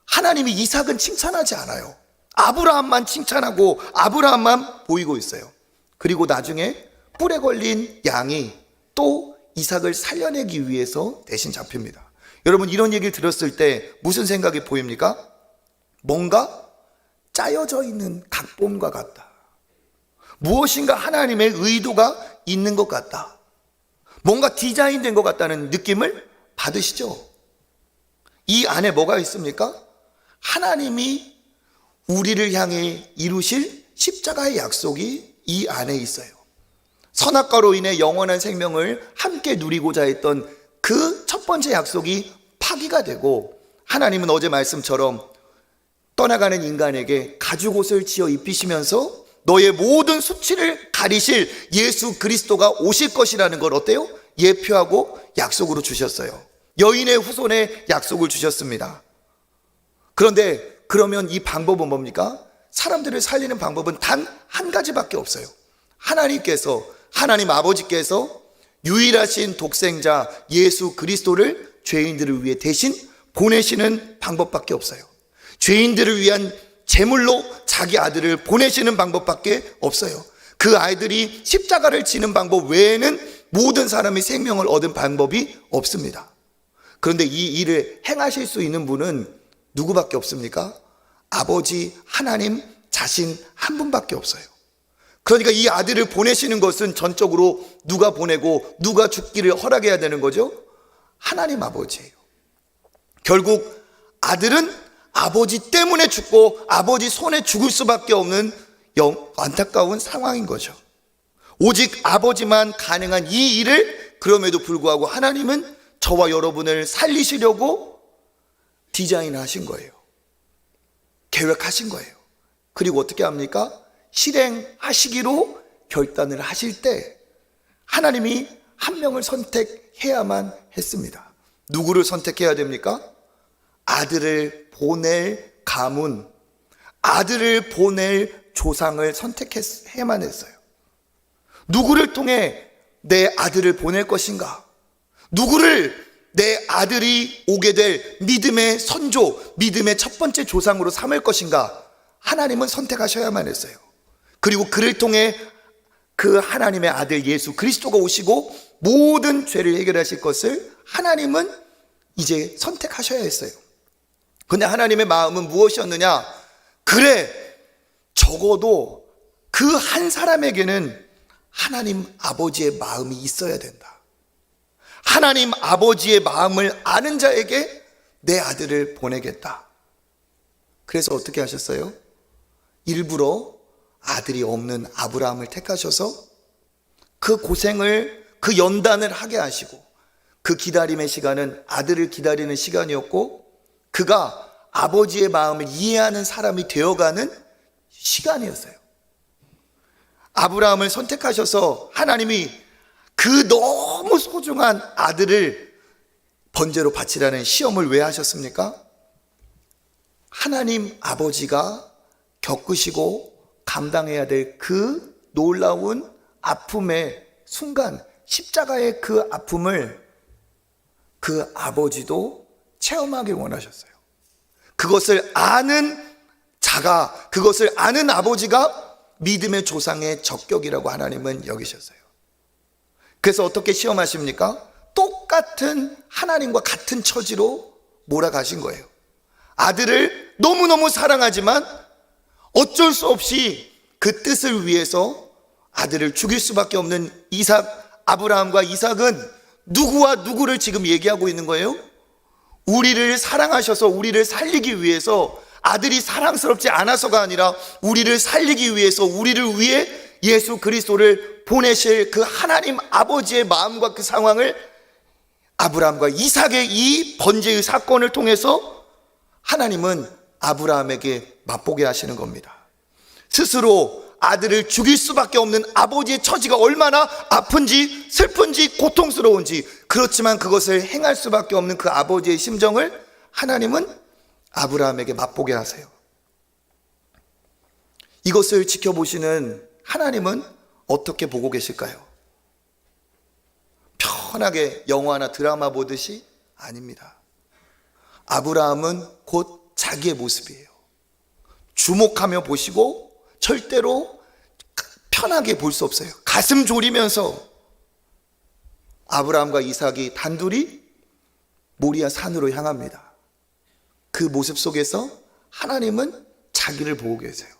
하나님이 이삭은 칭찬하지 않아요. 아브라함만 칭찬하고 아브라함만 보이고 있어요. 그리고 나중에 뿔에 걸린 양이 또 이삭을 살려내기 위해서 대신 잡힙니다. 여러분, 이런 얘기를 들었을 때 무슨 생각이 보입니까? 뭔가 짜여져 있는 각본과 같다. 무엇인가 하나님의 의도가 있는 것 같다. 뭔가 디자인된 것 같다는 느낌을 받으시죠? 이 안에 뭐가 있습니까? 하나님이 우리를 향해 이루실 십자가의 약속이 이 안에 있어요. 선악과로 인해 영원한 생명을 함께 누리고자 했던 그 첫 번째 약속이 파기가 되고 하나님은 어제 말씀처럼 떠나가는 인간에게 가죽옷을 지어 입히시면서 너의 모든 수치를 가리실 예수 그리스도가 오실 것이라는 걸 어때요? 예표하고 약속으로 주셨어요. 여인의 후손에 약속을 주셨습니다. 그런데 그러면 이 방법은 뭡니까? 사람들을 살리는 방법은 단 한 가지밖에 없어요. 하나님 아버지께서 유일하신 독생자 예수 그리스도를 죄인들을 위해 대신 보내시는 방법밖에 없어요. 죄인들을 위한 제물로 자기 아들을 보내시는 방법밖에 없어요. 그 아이들이 십자가를 지는 방법 외에는 모든 사람이 생명을 얻은 방법이 없습니다. 그런데 이 일을 행하실 수 있는 분은 누구밖에 없습니까? 아버지 하나님 자신 한 분밖에 없어요. 그러니까 이 아들을 보내시는 것은 전적으로 누가 보내고 누가 죽기를 허락해야 되는 거죠? 하나님 아버지예요. 결국 아들은 아버지 때문에 죽고 아버지 손에 죽을 수밖에 없는 안타까운 상황인 거죠. 오직 아버지만 가능한 이 일을 그럼에도 불구하고 하나님은 저와 여러분을 살리시려고 디자인하신 거예요. 계획하신 거예요. 그리고 어떻게 합니까? 실행하시기로 결단을 하실 때 하나님이 한 명을 선택해야만 했습니다. 누구를 선택해야 됩니까? 아들을 보낼 가문, 아들을 보낼 조상을 선택해야만 했어요. 누구를 통해 내 아들을 보낼 것인가? 누구를 내 아들이 오게 될 믿음의 선조, 믿음의 첫 번째 조상으로 삼을 것인가? 하나님은 선택하셔야만 했어요. 그리고 그를 통해 그 하나님의 아들 예수 그리스도가 오시고 모든 죄를 해결하실 것을 하나님은 이제 선택하셔야 했어요. 근데 하나님의 마음은 무엇이었느냐? 그래, 적어도 그 한 사람에게는 하나님 아버지의 마음이 있어야 된다. 하나님 아버지의 마음을 아는 자에게 내 아들을 보내겠다. 그래서 어떻게 하셨어요? 일부러 아들이 없는 아브라함을 택하셔서 그 고생을, 그 연단을 하게 하시고 그 기다림의 시간은 아들을 기다리는 시간이었고 그가 아버지의 마음을 이해하는 사람이 되어가는 시간이었어요. 아브라함을 선택하셔서 하나님이 그 너무 소중한 아들을 번제로 바치라는 시험을 왜 하셨습니까? 하나님 아버지가 겪으시고 감당해야 될 그 놀라운 아픔의 순간, 십자가의 그 아픔을 그 아버지도 체험하길 원하셨어요. 그것을 아는 자가, 그것을 아는 아버지가 믿음의 조상의 적격이라고 하나님은 여기셨어요. 그래서 어떻게 시험하십니까? 똑같은 하나님과 같은 처지로 몰아가신 거예요. 아들을 너무너무 사랑하지만 어쩔 수 없이 그 뜻을 위해서 아들을 죽일 수밖에 없는 아브라함과 이삭은 누구와 누구를 지금 얘기하고 있는 거예요? 우리를 사랑하셔서 우리를 살리기 위해서, 아들이 사랑스럽지 않아서가 아니라 우리를 살리기 위해서, 우리를 위해 예수 그리스도를 보내실 그 하나님 아버지의 마음과 그 상황을 아브라함과 이삭의 이 번제의 사건을 통해서 하나님은 아브라함에게 맛보게 하시는 겁니다. 스스로 아들을 죽일 수밖에 없는 아버지의 처지가 얼마나 아픈지, 슬픈지, 고통스러운지, 그렇지만 그것을 행할 수밖에 없는 그 아버지의 심정을 하나님은 아브라함에게 맛보게 하세요. 이것을 지켜보시는 하나님은 어떻게 보고 계실까요? 편하게 영화나 드라마 보듯이? 아닙니다. 아브라함은 곧 자기의 모습이에요. 주목하며 보시고 절대로 편하게 볼 수 없어요. 가슴 졸이면서 아브라함과 이삭이 단둘이 모리아 산으로 향합니다. 그 모습 속에서 하나님은 자기를 보고 계세요.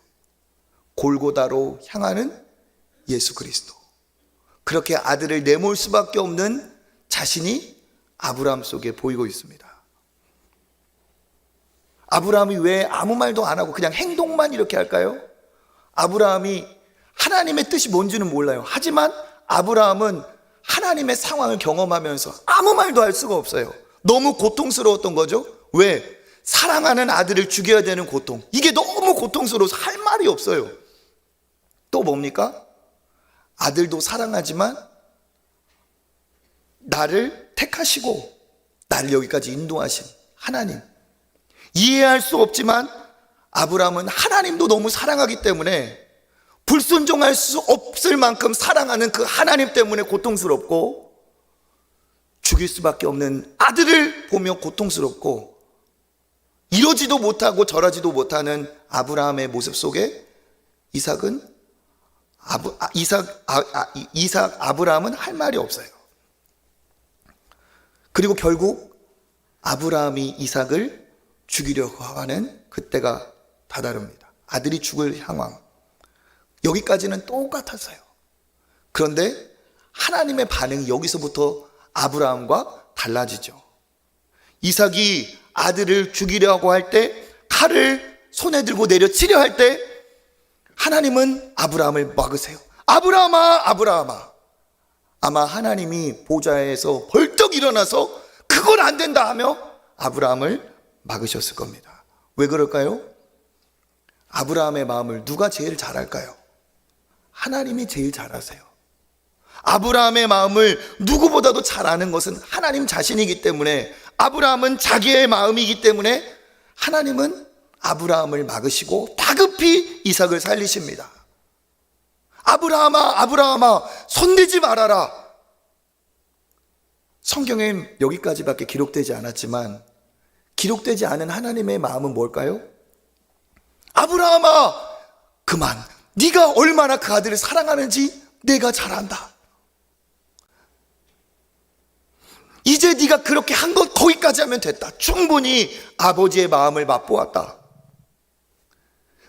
골고다로 향하는 예수 그리스도. 그렇게 아들을 내몰 수밖에 없는 자신이 아브라함 속에 보이고 있습니다. 아브라함이 왜 아무 말도 안 하고 그냥 행동만 이렇게 할까요? 아브라함이 하나님의 뜻이 뭔지는 몰라요. 하지만 아브라함은 하나님의 상황을 경험하면서 아무 말도 할 수가 없어요. 너무 고통스러웠던 거죠. 왜? 사랑하는 아들을 죽여야 되는 고통. 이게 너무 고통스러워서 할 말이 없어요. 또 뭡니까? 아들도 사랑하지만 나를 택하시고 나를 여기까지 인도하신 하나님. 이해할 수 없지만 아브라함은 하나님도 너무 사랑하기 때문에 불순종할 수 없을 만큼 사랑하는 그 하나님 때문에 고통스럽고, 죽일 수밖에 없는 아들을 보며 고통스럽고, 이러지도 못하고 저러지도 못하는 아브라함의 모습 속에 아브라함은 할 말이 없어요. 그리고 결국 아브라함이 이삭을 죽이려고 하는 그때가 다다릅니다. 아들이 죽을 상황. 여기까지는 똑같았어요. 그런데 하나님의 반응이 여기서부터 아브라함과 달라지죠. 이삭이 아들을 죽이려고 할 때, 칼을 손에 들고 내려치려 할 때 하나님은 아브라함을 막으세요. 아브라함아, 아브라함아. 아마 하나님이 보좌에서 벌떡 일어나서 그건 안 된다 하며 아브라함을 막으셨을 겁니다. 왜 그럴까요? 아브라함의 마음을 누가 제일 잘 알까요? 하나님이 제일 잘 아세요. 아브라함의 마음을 누구보다도 잘 아는 것은 하나님 자신이기 때문에, 아브라함은 자기의 마음이기 때문에 하나님은 아브라함을 막으시고 다급히 이삭을 살리십니다. 아브라함아, 아브라함아, 손대지 말아라. 성경엔 여기까지밖에 기록되지 않았지만 기록되지 않은 하나님의 마음은 뭘까요? 아브라함아, 그만. 네가 얼마나 그 아들을 사랑하는지 내가 잘 안다. 이제 네가 그렇게 한 것 거기까지 하면 됐다. 충분히 아버지의 마음을 맛보았다.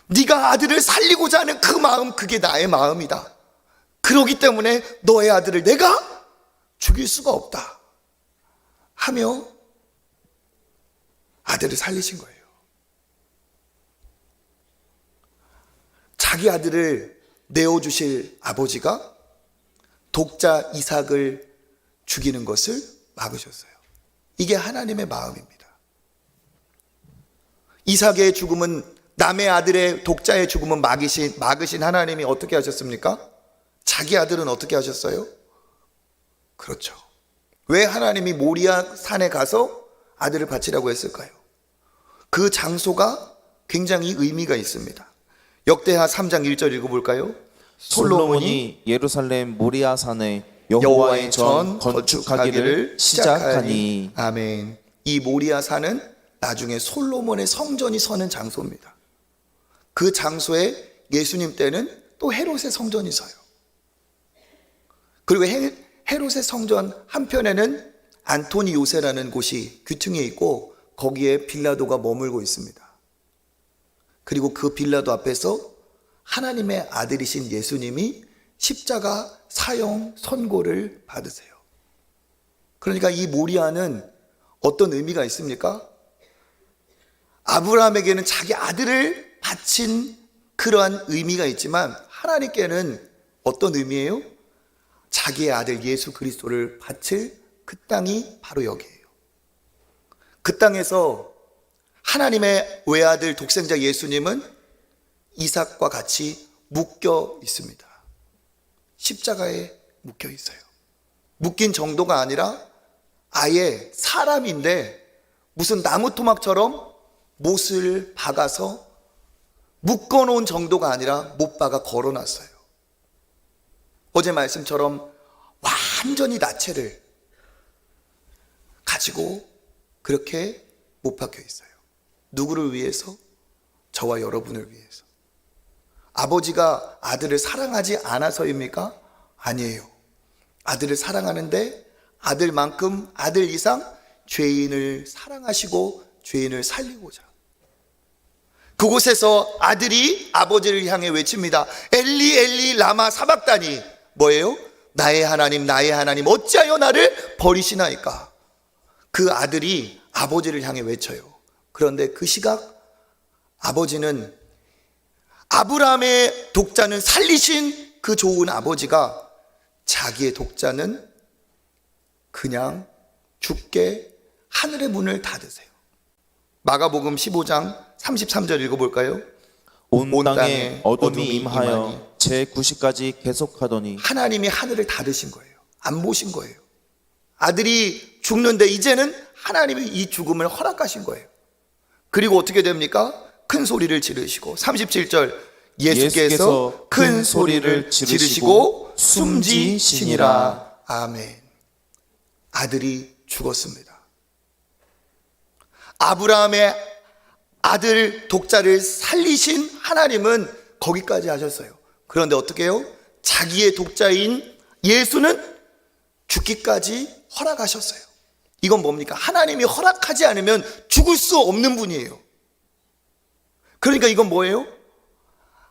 네가 아들을 살리고자 하는 그 마음, 그게 나의 마음이다. 그러기 때문에 너의 아들을 내가 죽일 수가 없다 하며 아들을 살리신 거예요. 자기 아들을 내어주실 아버지가 독자 이삭을 죽이는 것을 막으셨어요. 이게 하나님의 마음입니다. 이삭의 죽음은, 남의 아들의 독자의 죽음은 막으신 하나님이 어떻게 하셨습니까? 자기 아들은 어떻게 하셨어요? 그렇죠. 왜 하나님이 모리아 산에 가서 아들을 바치라고 했을까요? 그 장소가 굉장히 의미가 있습니다. 역대하 3장 1절 읽어볼까요? 솔로몬이 예루살렘 모리아 산에 여호와의 전 건축하기를 시작하니. 아멘. 이 모리아 산은 나중에 솔로몬의 성전이 서는 장소입니다. 그 장소에 예수님 때는 또 헤롯의 성전이 서요. 그리고 헤롯의 성전 한편에는 안토니 요새라는 곳이 귀퉁이에 있고 거기에 빌라도가 머물고 있습니다. 그리고 그 빌라도 앞에서 하나님의 아들이신 예수님이 십자가 사형 선고를 받으세요. 그러니까 이 모리아는 어떤 의미가 있습니까? 아브라함에게는 자기 아들을 바친 그러한 의미가 있지만 하나님께는 어떤 의미예요? 자기의 아들 예수 그리스도를 바칠 그 땅이 바로 여기예요. 그 땅에서 하나님의 외아들 독생자 예수님은 이삭과 같이 묶여 있습니다. 십자가에 묶여 있어요. 묶인 정도가 아니라 아예 사람인데 무슨 나무 토막처럼 못을 박아서 묶어놓은 정도가 아니라 못 박아 걸어놨어요. 어제 말씀처럼 완전히 나체를 가지고 그렇게 못 박혀 있어요. 누구를 위해서? 저와 여러분을 위해서. 아버지가 아들을 사랑하지 않아서입니까? 아니에요. 아들을 사랑하는데 아들만큼 아들 이상 죄인을 사랑하시고 죄인을 살리고자. 그곳에서 아들이 아버지를 향해 외칩니다. 엘리 엘리 라마 사박다니. 뭐예요? 나의 하나님 어찌하여 나를 버리시나이까. 그 아들이 아버지를 향해 외쳐요. 그런데 그 시각 아버지는 아브라함의 독자는 살리신 그 좋은 아버지가 자기의 독자는 그냥 죽게 하늘의 문을 닫으세요. 마가복음 15장 33절 읽어볼까요? 온 땅에 어둠이 임하여 제9시까지 계속하더니. 하나님이 하늘을 닫으신 거예요. 안 보신 거예요. 아들이 죽는데 이제는 하나님이 이 죽음을 허락하신 거예요. 그리고 어떻게 됩니까? 큰 소리를 지르시고 37절 예수께서 큰 소리를 지르시고 숨지시니라. 아멘. 아들이 죽었습니다. 아브라함의 아들 독자를 살리신 하나님은 거기까지 하셨어요. 그런데 어떻게 해요? 자기의 독자인 예수는 죽기까지 허락하셨어요. 이건 뭡니까? 하나님이 허락하지 않으면 죽을 수 없는 분이에요. 그러니까 이건 뭐예요?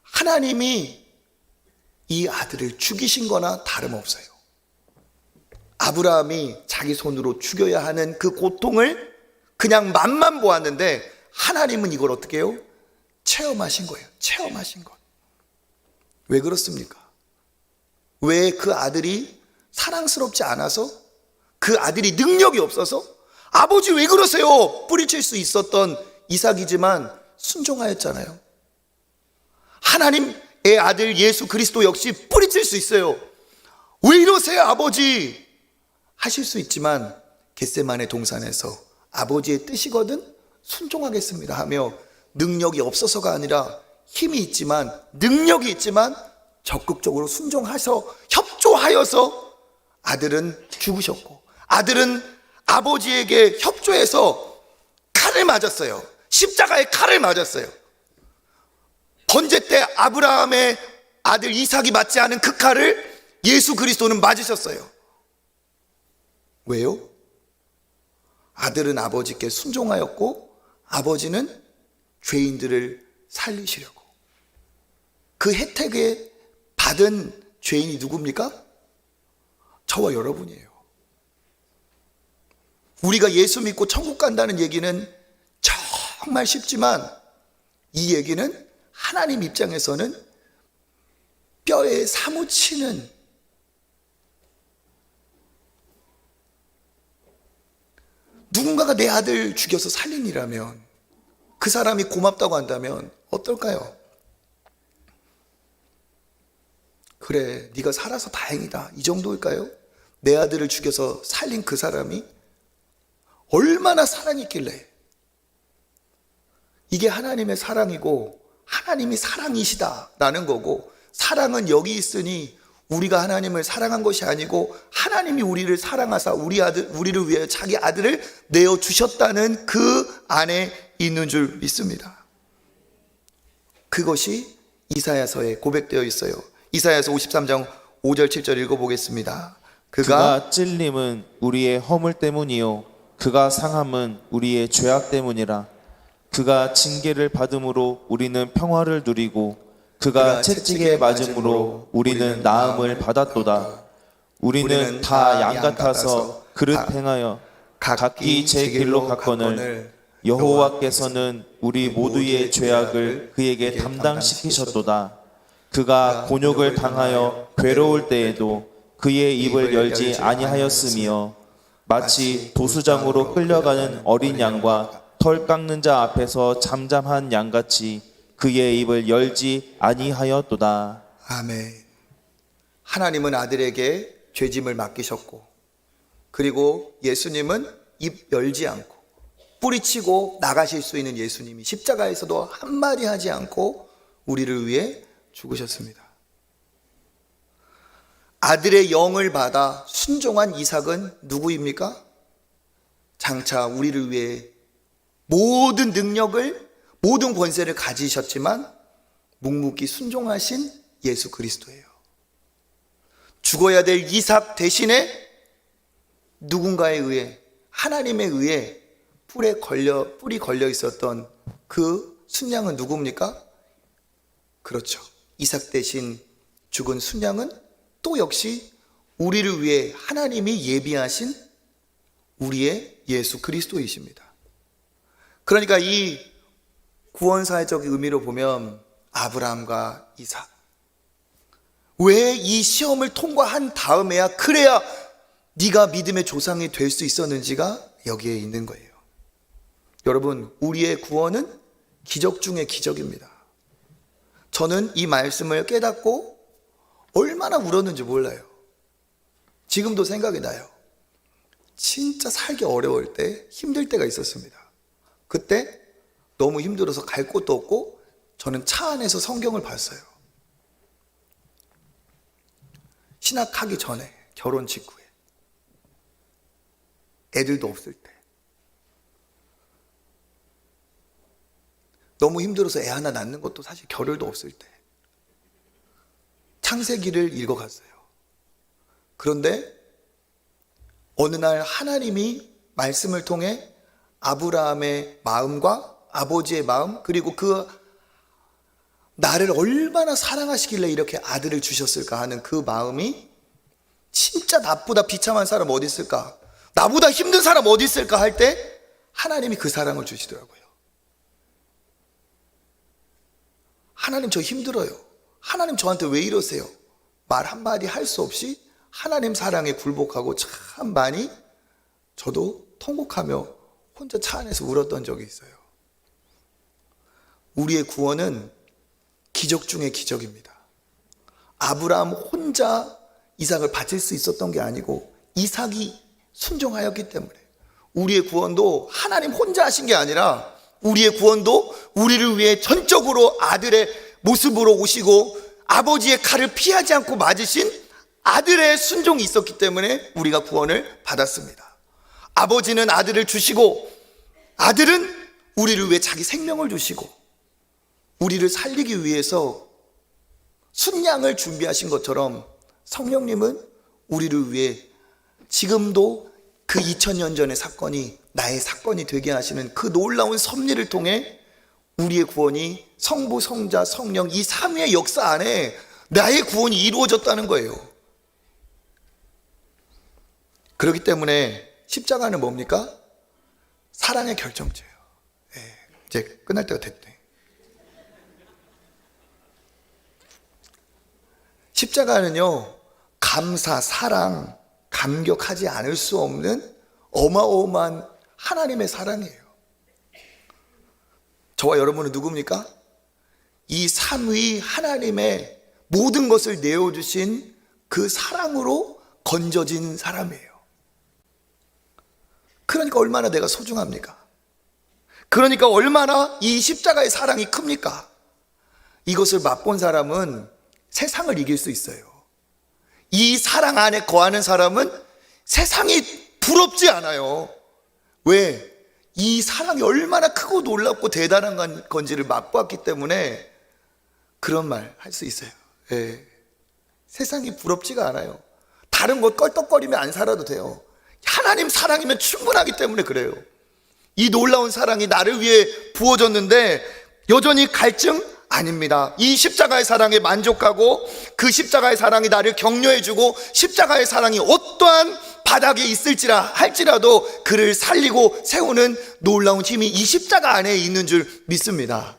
하나님이 이 아들을 죽이신 거나 다름없어요. 아브라함이 자기 손으로 죽여야 하는 그 고통을 그냥 맛만 보았는데 하나님은 이걸 어떻게 해요? 체험하신 거예요. 체험하신 것. 왜 그렇습니까? 왜 그 아들이 사랑스럽지 않아서? 그 아들이 능력이 없어서? 아버지 왜 그러세요? 뿌리칠 수 있었던 이삭이지만 순종하였잖아요. 하나님의 아들 예수 그리스도 역시 뿌리칠 수 있어요. 왜 이러세요 아버지? 하실 수 있지만 겟세마네 동산에서 아버지의 뜻이거든 순종하겠습니다 하며 능력이 없어서가 아니라 힘이 있지만 능력이 있지만 적극적으로 순종해서 협조하여서 아들은 죽으셨고 아들은 아버지에게 협조해서 칼을 맞았어요. 십자가에 칼을 맞았어요. 번제 때 아브라함의 아들 이삭이 맞지 않은 그 칼을 예수 그리스도는 맞으셨어요. 왜요? 아들은 아버지께 순종하였고 아버지는 죄인들을 살리시려고. 그 혜택에 받은 죄인이 누굽니까? 저와 여러분이에요. 우리가 예수 믿고 천국 간다는 얘기는 정말 쉽지만 이 얘기는 하나님 입장에서는 뼈에 사무치는 누군가가 내 아들 죽여서 살린 일이라면 그 사람이 고맙다고 한다면 어떨까요? 그래, 네가 살아서 다행이다 이 정도일까요? 내 아들을 죽여서 살린 그 사람이 얼마나 사랑이 있길래 이게 하나님의 사랑이고 하나님이 사랑이시다라는 거고, 사랑은 여기 있으니 우리가 하나님을 사랑한 것이 아니고 하나님이 우리를 사랑하사 우리를 위해 자기 아들을 내어 주셨다는 그 안에 있는 줄 믿습니다. 그것이 이사야서에 고백되어 있어요. 이사야서 53장 5절 7절 읽어보겠습니다. 그가 찔림은 우리의 허물 때문이요 그가 상함은 우리의 죄악 때문이라. 그가 징계를 받음으로 우리는 평화를 누리고 그가 채찍에 맞음으로 우리는 나음을 받았도다. 우리는 다 양 같아서 그릇 행하여 각기 제 길로 갔거늘 여호와께서는 우리 모두의 죄악을 그에게 담당시키셨도다. 그가 곤욕을 당하여 괴로울 때에도 그의 입을 열지 아니하였으며 마치 도수장으로 끌려가는 어린 양과 털 깎는 자 앞에서 잠잠한 양같이 그의 입을 열지 아니하였도다. 아멘. 하나님은 아들에게 죄짐을 맡기셨고, 그리고 예수님은 입 열지 않고 뿌리치고 나가실 수 있는 예수님이 십자가에서도 한마디 하지 않고 우리를 위해 죽으셨습니다. 아들의 영을 받아 순종한 이삭은 누구입니까? 장차 우리를 위해 모든 능력을, 모든 권세를 가지셨지만 묵묵히 순종하신 예수 그리스도예요. 죽어야 될 이삭 대신에 누군가에 의해, 하나님에 의해 뿌리 걸려 있었던 그 순양은 누굽니까? 그렇죠. 이삭 대신 죽은 순양은 또 역시 우리를 위해 하나님이 예비하신 우리의 예수 그리스도이십니다. 그러니까 이 구원사회적 의미로 보면 아브라함과 이삭, 왜 이 시험을 통과한 다음에야, 그래야 네가 믿음의 조상이 될 수 있었는지가 여기에 있는 거예요. 여러분, 우리의 구원은 기적 중의 기적입니다. 저는 이 말씀을 깨닫고 얼마나 울었는지 몰라요. 지금도 생각이 나요. 진짜 살기 어려울 때, 힘들 때가 있었습니다. 그때 너무 힘들어서 갈 곳도 없고 저는 차 안에서 성경을 봤어요. 신학하기 전에, 결혼 직후에, 애들도 없을 때, 너무 힘들어서 애 하나 낳는 것도 사실 겨를도 없을 때 창세기를 읽어갔어요. 그런데 어느 날 하나님이 말씀을 통해 아브라함의 마음과 아버지의 마음, 그리고 그 나를 얼마나 사랑하시길래 이렇게 아들을 주셨을까 하는 그 마음이, 진짜 나보다 비참한 사람 어디 있을까, 나보다 힘든 사람 어디 있을까 할 때 하나님이 그 사랑을 주시더라고요. 하나님 저 힘들어요, 하나님 저한테 왜 이러세요, 말 한마디 할 수 없이 하나님 사랑에 굴복하고 참 많이 저도 통곡하며 혼자 차 안에서 울었던 적이 있어요. 우리의 구원은 기적 중의 기적입니다. 아브라함 혼자 이삭을 바칠 수 있었던 게 아니고 이삭이 순종하였기 때문에, 우리의 구원도 하나님 혼자 하신 게 아니라 우리의 구원도 우리를 위해 전적으로 아들의 모습으로 오시고 아버지의 칼을 피하지 않고 맞으신 아들의 순종이 있었기 때문에 우리가 구원을 받았습니다. 아버지는 아들을 주시고 아들은 우리를 위해 자기 생명을 주시고 우리를 살리기 위해서 순양을 준비하신 것처럼 성령님은 우리를 위해 지금도 그 2000년 전의 사건이 나의 사건이 되게 하시는 그 놀라운 섭리를 통해 우리의 구원이 성부, 성자, 성령 이 삼위의 역사 안에 나의 구원이 이루어졌다는 거예요. 그렇기 때문에 십자가는 뭡니까? 사랑의 결정체예요. 이제 끝날 때가 됐네. 십자가는요, 감사, 사랑, 감격하지 않을 수 없는 어마어마한 하나님의 사랑이에요. 저와 여러분은 누굽니까? 이 삼위 하나님의 모든 것을 내어주신 그 사랑으로 건져진 사람이에요. 그러니까 얼마나 내가 소중합니까? 그러니까 얼마나 이 십자가의 사랑이 큽니까? 이것을 맛본 사람은 세상을 이길 수 있어요. 이 사랑 안에 거하는 사람은 세상이 부럽지 않아요. 왜? 이 사랑이 얼마나 크고 놀랍고 대단한 건지를 맛보았기 때문에 그런 말 할 수 있어요. 예. 세상이 부럽지가 않아요. 다른 것 껄떡거리며 안 살아도 돼요. 하나님 사랑이면 충분하기 때문에 그래요. 이 놀라운 사랑이 나를 위해 부어졌는데 여전히 갈증? 아닙니다. 이 십자가의 사랑에 만족하고 그 십자가의 사랑이 나를 격려해주고 십자가의 사랑이 어떠한 바닥에 있을지라 할지라도 그를 살리고 세우는 놀라운 힘이 이 십자가 안에 있는 줄 믿습니다.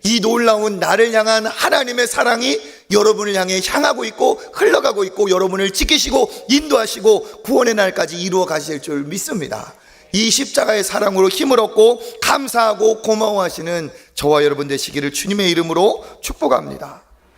이 놀라운 나를 향한 하나님의 사랑이 여러분을 향해 향하고 있고 흘러가고 있고 여러분을 지키시고 인도하시고 구원의 날까지 이루어 가실 줄 믿습니다. 이 십자가의 사랑으로 힘을 얻고 감사하고 고마워하시는 저와 여러분 되시기를 주님의 이름으로 축복합니다.